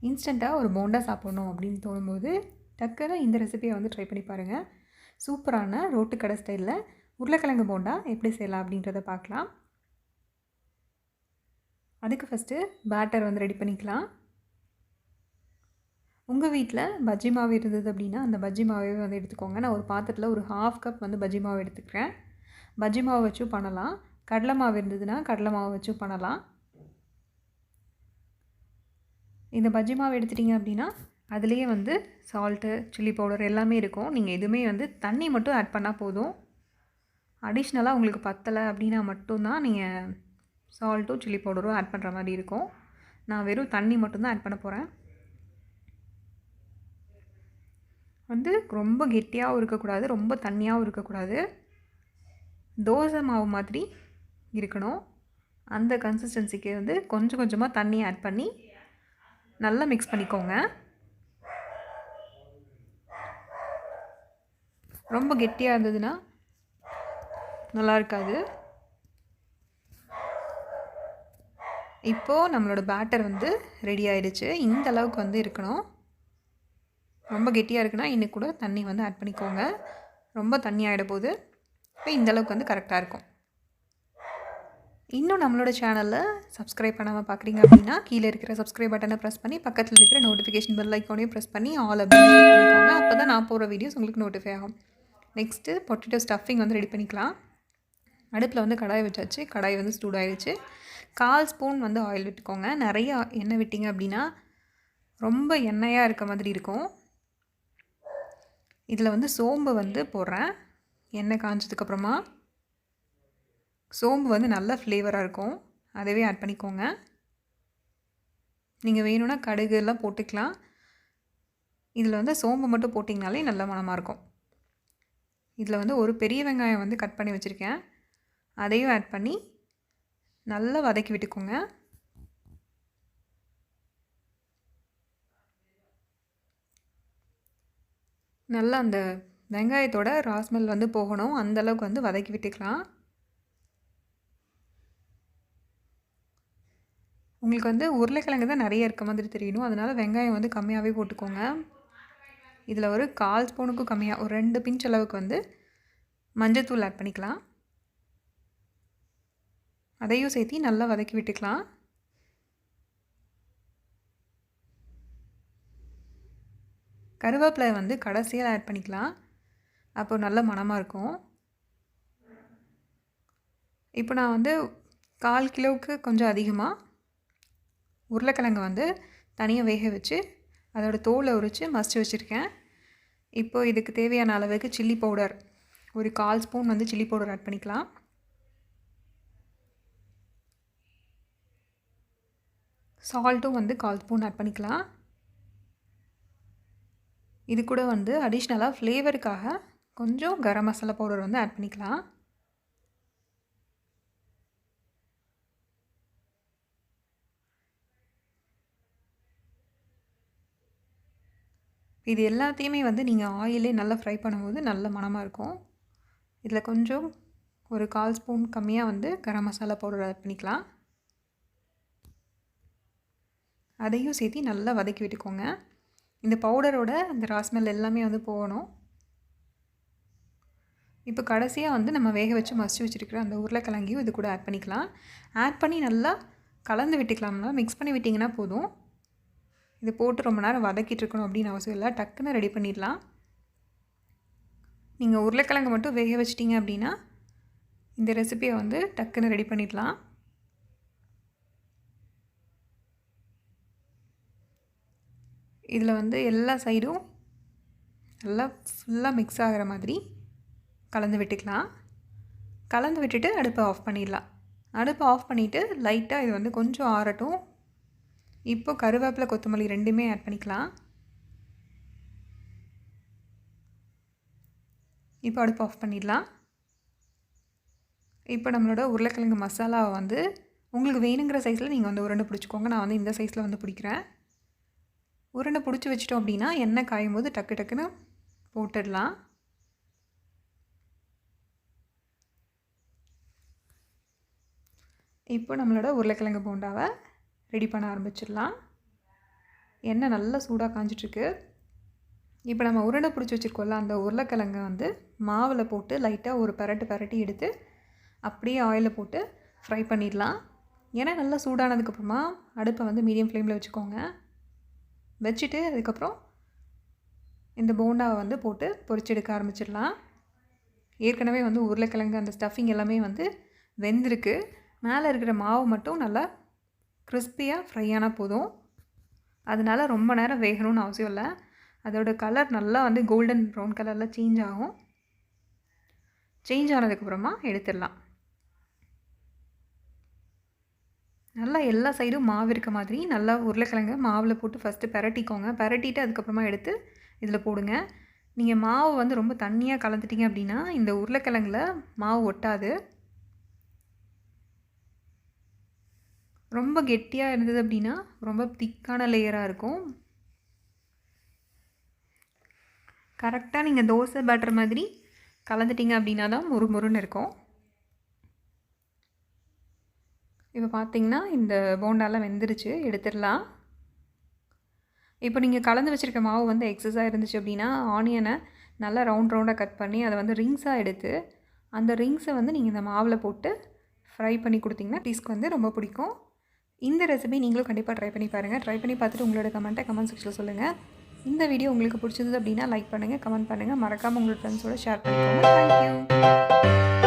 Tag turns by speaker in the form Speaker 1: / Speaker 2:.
Speaker 1: இன்ஸ்டண்ட்டாக ஒரு போண்டா சாப்பிட்ணும் அப்படின்னு தோணும்போது டக்குன்னு இந்த ரெசிபியை வந்து ட்ரை பண்ணி பாருங்கள். சூப்பரான ரோட்டு கடை ஸ்டைலில் உருளைக்கிழங்கு போண்டா எப்படி செய்யலாம் அப்படின்றத பார்க்கலாம். அதுக்கு ஃபஸ்ட்டு பேட்டர் வந்து ரெடி பண்ணிக்கலாம். உங்கள் வீட்டில் பஜ்ஜி மாவு இருந்தது அப்படின்னா அந்த பஜ்ஜி மாவே வந்து எடுத்துக்கோங்க. நான் ஒரு பாத்திரத்தில் ஒரு 1/2 கப் வந்து பஜ்ஜி மாவு எடுத்துக்கிறேன். பஜ்ஜி மாவு வச்சும் பண்ணலாம், கடலை மாவு இருந்ததுன்னா கடலை மாவு வச்சும் பண்ணலாம். இந்த பஜ்ஜி மாவு எடுத்துட்டிங்க அப்படின்னா அதுலேயே வந்து சால்ட்டு, சில்லி பவுடர் எல்லாமே இருக்கும். நீங்கள் எதுவுமே வந்து தண்ணி மட்டும் ஆட் பண்ணால் போதும். அடிஷ்னலாக உங்களுக்கு பத்தலை அப்படின்னா மட்டும்தான் நீங்கள் சால்ட்டும் சில்லி பவுடரும் ஆட் பண்ணுற மாதிரி இருக்கும். நான் வெறும் தண்ணி மட்டும்தான் ஆட் பண்ண போகிறேன். வந்து ரொம்ப கெட்டியாகவும் இருக்கக்கூடாது, ரொம்ப தண்ணியாகவும் இருக்கக்கூடாது. தோசை மாவு மாதிரி இருக்கணும். அந்த கன்சிஸ்டன்சிக்கு வந்து கொஞ்சம் கொஞ்சமாக தண்ணி ஆட் பண்ணி நல்லா மிக்ஸ் பண்ணிக்கோங்க. ரொம்ப கெட்டியாக இருந்ததுன்னா நல்லா இருக்காது. இப்போது நம்மளோட பேட்டர் வந்து ரெடி ஆகிடுச்சு. இந்த அளவுக்கு வந்து இருக்கணும். ரொம்ப கெட்டியாக இருக்குன்னா இன்னும் கூட தண்ணி வந்து ஆட் பண்ணிக்கோங்க. ரொம்ப தண்ணி ஆகிட போகுது. இப்போ இந்த அளவுக்கு வந்து கரெக்டாக இருக்கும். இன்னும் நம்மளோட சேனலில் சப்ஸ்கிரைப் பண்ணாமல் பார்க்குறீங்க அப்படின்னா கீழே இருக்கிற சப்ஸ்கிரைப் பட்டனை ப்ரெஸ் பண்ணி பக்கத்தில் இருக்கிற நோட்டிஃபிகேஷன் பெல் ஐக்கானையும் ப்ரெஸ் பண்ணி ஆல் அப்படின்னு செட் பண்ணிக்கோங்க. அப்போ தான் நான் போகிற வீடியோஸ் உங்களுக்கு நோட்டிஃபை ஆகும். நெக்ஸ்ட்டு பொட்டேட்டோ ஸ்டஃபிங் வந்து ரெடி பண்ணிக்கலாம். அடுப்பில் வந்து கடாய் வச்சாச்சு. கடாய் வந்து சூடாகிடுச்சு. 1/4 ஸ்பூன் வந்து ஆயில் விட்டுக்கோங்க. நிறைய எண்ணெய் விட்டிங்க அப்படின்னா ரொம்ப எண்ணெயாக இருக்க மாதிரி இருக்கும். இதில் வந்து சோம்பு வந்து போடுறேன். எண்ணெய் காஞ்சதுக்கப்புறமா சோம்பு வந்து நல்ல ஃப்ளேவராக இருக்கும். அதவே ஆட் பண்ணிக்கோங்க. நீங்கள் வேணும்னா கடுகு எல்லாம் போட்டுக்கலாம். இதில் வந்து சோம்பு மட்டும் போட்டிங்கனாலே நல்ல மணமாக இருக்கும். இதில் வந்து ஒரு பெரிய வெங்காயம் வந்து கட் பண்ணி வச்சுருக்கேன். அதையும் ஆட் பண்ணி நல்லா வதக்கி விட்டுக்கோங்க. நல்லா அந்த வெங்காயத்தோட ராஸ்மெல் வந்து போகணும். அந்தளவுக்கு வந்து வதக்கி விட்டுக்கலாம். உங்களுக்கு வந்து உருளைக்கிழங்கு தான் நிறைய இருக்க மாதிரி தெரியணும். அதனால் வெங்காயம் வந்து கம்மியாகவே போட்டுக்கோங்க. இதில் ஒரு 1/4 ஸ்பூனுக்கும் கம்மியாக ஒரு 2 பிஞ்ச் அளவுக்கு வந்து மஞ்சள்தூள் ஆட் பண்ணிக்கலாம். அதையும் சேர்த்து நல்லா வதக்கி விட்டுக்கலாம். கருவேப்பிலை வந்து கடைசியாக ஆட் பண்ணிக்கலாம். அப்போ நல்ல மணமாக இருக்கும். இப்போ நான் வந்து 1/4 கிலோவுக்கு கொஞ்சம் அதிகமாக உருளைக்கிழங்கு வந்து தனியாக வேக வச்சு அதோடய தோலை உரித்து மசிச்சு வச்சுருக்கேன். இப்போ இதுக்கு தேவையான அளவுக்கு சில்லி பவுடர் ஒரு 1/4 ஸ்பூன் வந்து சில்லி பவுடர் ஆட் பண்ணிக்கலாம். சால்ட்டும் வந்து 1/4 ஸ்பூன் ஆட் பண்ணிக்கலாம். இது கூட வந்து அடிஷ்னலாக ஃப்ளேவருக்காக கொஞ்சம் கரம் மசாலா பவுடர் வந்து ஆட் பண்ணிக்கலாம். இது எல்லாத்தையுமே வந்து நீங்கள் ஆயிலே நல்லா ஃப்ரை பண்ணும்போது நல்ல மணமாக இருக்கும். இதில் கொஞ்சம் ஒரு 1/4 ஸ்பூன் கம்மியாக வந்து கரம் மசாலா பவுடர் ஆட் பண்ணிக்கலாம். அதையும் சேர்த்து நல்லா வதக்கி விட்டுக்கோங்க. இந்த பவுடரோட அந்த ராஸ்மெல் எல்லாமே வந்து போகணும். இப்போ கடைசியாக வந்து நம்ம வேக வச்சு மசிச்சு வச்சுருக்கிற அந்த உருளைக்கிழங்கையும் இது கூட ஆட் பண்ணிக்கலாம். ஆட் பண்ணி நல்லா கலந்து விட்டுக்கலாம்னா மிக்ஸ் பண்ணி விட்டிங்கன்னா போதும். இது போட்டு ரொம்ப நேரம் வதக்கிட்டு இருக்கணும் அப்படின்னு அவசியம் இல்லை. டக்குன்னு ரெடி பண்ணிடலாம். நீங்கள் உருளைக்கிழங்கு மட்டும் வேக வச்சிட்டிங்க அப்படின்னா இந்த ரெசிபியை வந்து டக்குன்னு ரெடி பண்ணிடலாம். இதில் வந்து எல்லா சைடும் நல்லா ஃபுல்லாக மிக்ஸ் ஆகிற மாதிரி கலந்து விட்டுக்கலாம். கலந்து விட்டுட்டு அடுப்பை ஆஃப் பண்ணிடலாம். அடுப்பை ஆஃப் பண்ணிவிட்டு லைட்டாக இது வந்து கொஞ்சம் ஆறட்டும். இப்போ கருவேப்பிலை, கொத்தமல்லி ரெண்டுமே ஆட் பண்ணிக்கலாம். இப்போ அடுப்பு ஆஃப் பண்ணிடலாம். இப்போ நம்மளோட உருளைக்கிழங்கு மசாலாவை வந்து உங்களுக்கு வேணுங்கிற சைஸில் நீங்கள் வந்து உருண்டை பிடிச்சிக்கோங்க. நான் வந்து இந்த சைஸில் வந்து பிடிக்கிறேன். உருண்டை பிடிச்சி வச்சிட்டோம் அப்படின்னா எண்ணெய் காயும் போது டக்கு டக்குன்னு போட்டுடலாம். இப்போ நம்மளோட உருளைக்கிழங்கு போண்டாவை ரெடி பண்ண ஆரம்பிச்சிடலாம். எண்ணெய் நல்லா சூடாக காஞ்சிட்ருக்கு. இப்போ நம்ம உருண்டை பிடிச்சி வச்சுருக்கோம்ல, அந்த உருளைக்கிழங்கை வந்து மாவில் போட்டு லைட்டாக ஒரு பரட்டி எடுத்து அப்படியே ஆயிலில் போட்டு ஃப்ரை பண்ணிடலாம். எண்ணெய் நல்லா சூடானதுக்கப்புறமா அடுப்பை வந்து மீடியம் ஃப்ளேமில் வச்சுக்கோங்க. வச்சுட்டு அதுக்கப்புறம் இந்த போண்டாவை வந்து போட்டு பொரிச்சு எடுக்க ஆரம்பிச்சிடலாம். ஏற்கனவே வந்து உருளைக்கிழங்கு அந்த ஸ்டஃபிங் எல்லாமே வந்து வெந்திருக்கு. மேலே இருக்கிற மாவு மட்டும் நல்லா கிறிஸ்பியாக ஃப்ரை ஆனால் போதும். அதனால ரொம்ப நேரம் வேகணும்னு அவசியம் இல்லை. அதோட கலர் நல்லா வந்து கோல்டன் ப்ரௌன் கலரில் சேஞ்ச் ஆகும். சேஞ்ச் ஆனதுக்கப்புறமா எடுத்துடலாம். நல்லா எல்லா சைடும் மாவு இருக்க மாதிரி நல்லா உருளைக்கிழங்கு மாவில் போட்டு ஃபஸ்ட்டு பரட்டிக்கோங்க. பரட்டிட்டு அதுக்கப்புறமா எடுத்து இதில் போடுங்க. நீங்கள் மாவு வந்து ரொம்ப தண்ணியாக கலந்துட்டிங்க அப்படின்னா இந்த உருளைக்கிழங்குல மாவு ஒட்டாது. ரொம்ப கெட்டியாக இருந்தது அப்படின்னா ரொம்ப திக்கான லேயராக இருக்கும். கரெக்டாக நீங்கள் தோசை பேட்டர் மாதிரி கலந்துட்டிங்க அப்படின்னா தான் முறுமுறுன்னு இருக்கும். இப்போ பார்த்தீங்கன்னா இந்த போண்டாலாம் வெந்துருச்சு, எடுத்துடலாம். இப்போ நீங்கள் கலந்து வச்சுருக்க மாவு வந்து எக்ஸஸாக இருந்துச்சு அப்படின்னா ஆனியனை நல்லா ரவுண்டாக கட் பண்ணி அதை வந்து ரிங்ஸாக எடுத்து அந்த ரிங்ஸை வந்து நீங்கள் இந்த மாவில் போட்டு ஃப்ரை பண்ணி கொடுத்தீங்கன்னா டீஸ்க்கு வந்து ரொம்ப பிடிக்கும். இந்த ரெசிபி நீங்களும் கண்டிப்பாக ட்ரை பண்ணி பாருங்கள். ட்ரை பண்ணி பார்த்துட்டு உங்களோட கமெண்ட் செக்ஷனில் சொல்லுங்கள். இந்த வீடியோ உங்களுக்கு பிடிச்சது அப்படின்னா லைக் பண்ணுங்கள், கமெண்ட் பண்ணுங்கள். மறக்காமல் உங்களோட ஃப்ரெண்ட்ஸோடு ஷேர் பண்ணிக்கோங்க. தேங்க்யூ.